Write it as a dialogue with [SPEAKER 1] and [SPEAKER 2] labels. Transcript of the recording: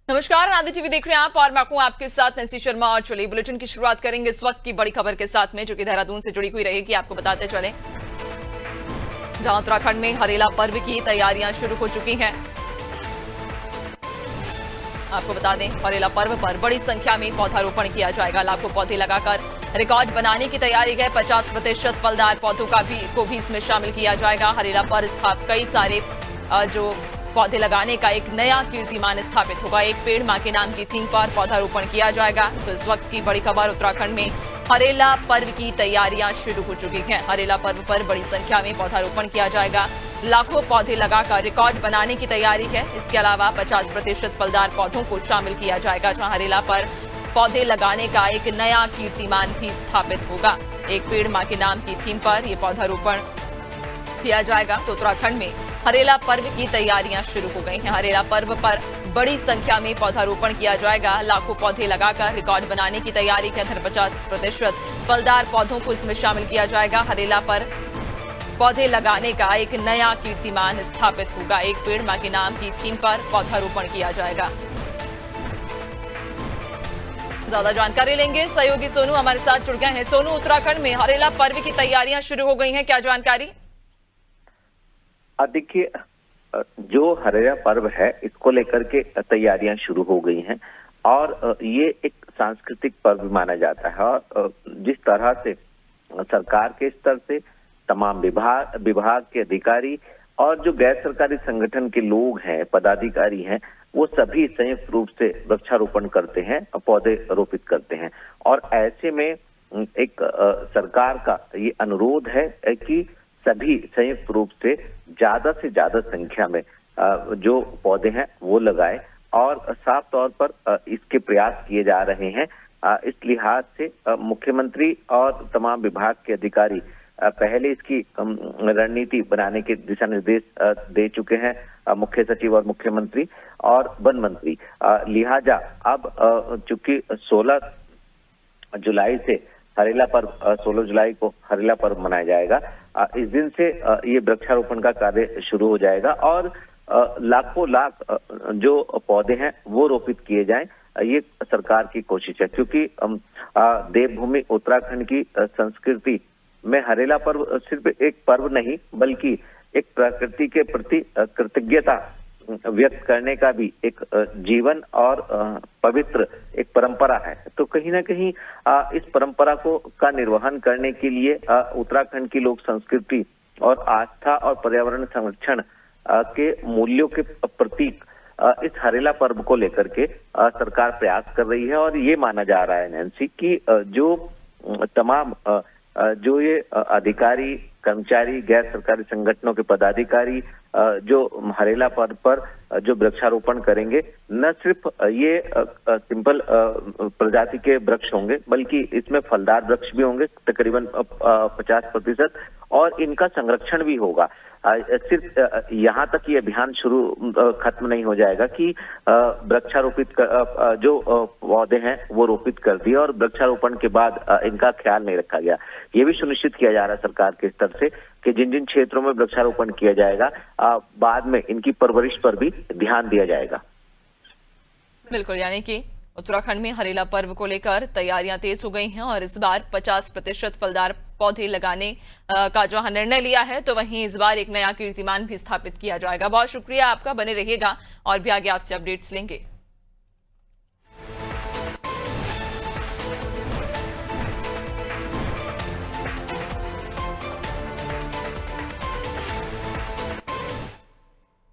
[SPEAKER 1] नमस्कार, आनंद टीवी देख रहे हैं आप और मैं हूं आपके साथ नैन्सी शर्मा। और चलिए बुलेटिन की शुरुआत करेंगे इस वक्त की बड़ी खबर के साथ में, जो कि देहरादून से जुड़ी हुई रहेगी। आपको बताते चले, जहां उत्तराखंड में हरेला पर्व की तैयारियां शुरू हो चुकी हैं। आपको बता दें, हरेला पर्व पर बड़ी संख्या में पौधारोपण किया जाएगा। लाखों पौधे लगाकर रिकॉर्ड बनाने की तैयारी है। 50% फलदार पौधों को भी इसमें शामिल किया जाएगा। हरेला पर कई सारे जो पौधे लगाने का एक नया कीर्तिमान स्थापित होगा। एक पेड़ मां के नाम की थीम पर पौधारोपण किया जाएगा। तो इस वक्त की बड़ी खबर, उत्तराखंड में हरेला पर्व की तैयारियां शुरू हो चुकी हैं। हरेला पर्व पर बड़ी संख्या में पौधारोपण किया जाएगा। लाखों पौधे लगाकर रिकॉर्ड बनाने की तैयारी है। इसके अलावा 50% फलदार पौधों को शामिल किया जाएगा, जहां हरेला पर पौधे लगाने का एक नया कीर्तिमान भी स्थापित होगा। एक पेड़ मां के नाम की थीम पर यह पौधारोपण किया जाएगा। तो उत्तराखंड में हरेला पर्व की तैयारियां शुरू हो गई हैं। हरेला पर्व पर बड़ी संख्या में पौधारोपण किया जाएगा। लाखों पौधे लगाकर रिकॉर्ड बनाने की तैयारी है। 50% फलदार पौधों को इसमें शामिल किया जाएगा। हरेला पर पौधे लगाने का एक नया कीर्तिमान स्थापित होगा। एक पेड़ मां के नाम की थीम पर पौधारोपण किया जाएगा। ज्यादा जानकारी लेंगे, सहयोगी सोनू हमारे साथ जुड़ गए हैं। सोनू, उत्तराखंड में हरेला पर्व की तैयारियां शुरू हो गई हैं, क्या जानकारी?
[SPEAKER 2] देखिए, जो हरेला पर्व है इसको लेकर के तैयारियां शुरू हो गई हैं और ये एक सांस्कृतिक पर्व माना जाता है। और जिस तरह से सरकार के स्तर से तमाम विभाग के अधिकारी और जो गैर सरकारी संगठन के लोग हैं, पदाधिकारी हैं, वो सभी संयुक्त रूप से वृक्षारोपण करते हैं, पौधे रोपित करते हैं। और ऐसे में एक सरकार का ये अनुरोध है कि सभी संयुक्त रूप से ज्यादा संख्या में जो पौधे हैं वो लगाएं। और साफ तौर पर इसके प्रयास किए जा रहे हैं। इस लिहाज से मुख्यमंत्री और तमाम विभाग के अधिकारी पहले इसकी रणनीति बनाने के दिशा निर्देश दे चुके हैं, मुख्य सचिव और मुख्यमंत्री और वन मंत्री। लिहाजा अब चूंकि 16 जुलाई से हरेला पर्व, 16 जुलाई को हरेला पर्व मनाया जाएगा। इस दिन से ये वृक्षारोपण का कार्य शुरू हो जाएगा और लाखों लाख जो पौधे हैं वो रोपित किए जाएं। ये सरकार की कोशिश है, क्योंकि देवभूमि उत्तराखंड की संस्कृति में हरेला पर्व सिर्फ एक पर्व नहीं, बल्कि एक प्रकृति के प्रति कृतज्ञता व्यक्त करने का भी एक जीवन और पवित्र एक परंपरा है। तो कहीं ना कहीं इस परंपरा का निर्वहन करने के लिए उत्तराखंड की लोक संस्कृति और आस्था और पर्यावरण संरक्षण के मूल्यों के प्रतीक इस हरेला पर्व को लेकर के सरकार प्रयास कर रही है। और ये माना जा रहा है, नैन्सी, कि जो तमाम जो ये अधिकारी, कर्मचारी, गैर सरकारी संगठनों के पदाधिकारी जो हरेला पर्व पर जो वृक्षारोपण करेंगे, न सिर्फ ये सिंपल प्रजाति के वृक्ष होंगे, बल्कि इसमें फलदार वृक्ष भी होंगे तकरीबन 50%, और इनका संरक्षण भी होगा। सिर्फ यहाँ तक ये अभियान खत्म नहीं हो जाएगा कि वृक्षारोपित जो पौधे हैं वो रोपित कर दिए और वृक्षारोपण के बाद इनका ख्याल नहीं रखा गया। ये भी सुनिश्चित किया जा रहा है सरकार के स्तर से कि जिन जिन क्षेत्रों में वृक्षारोपण किया जाएगा, बाद में इनकी परवरिश पर भी ध्यान दिया जाएगा।
[SPEAKER 1] बिल्कुल, यानी कि उत्तराखंड में हरेला पर्व को लेकर तैयारियां तेज हो गई हैं और इस बार 50% फलदार पौधे लगाने का जहां निर्णय लिया है, तो वहीं इस बार एक नया कीर्तिमान भी स्थापित किया जाएगा। बहुत शुक्रिया आपका, बने रहिएगा और भी आगे आपसे अपडेट्स लेंगे।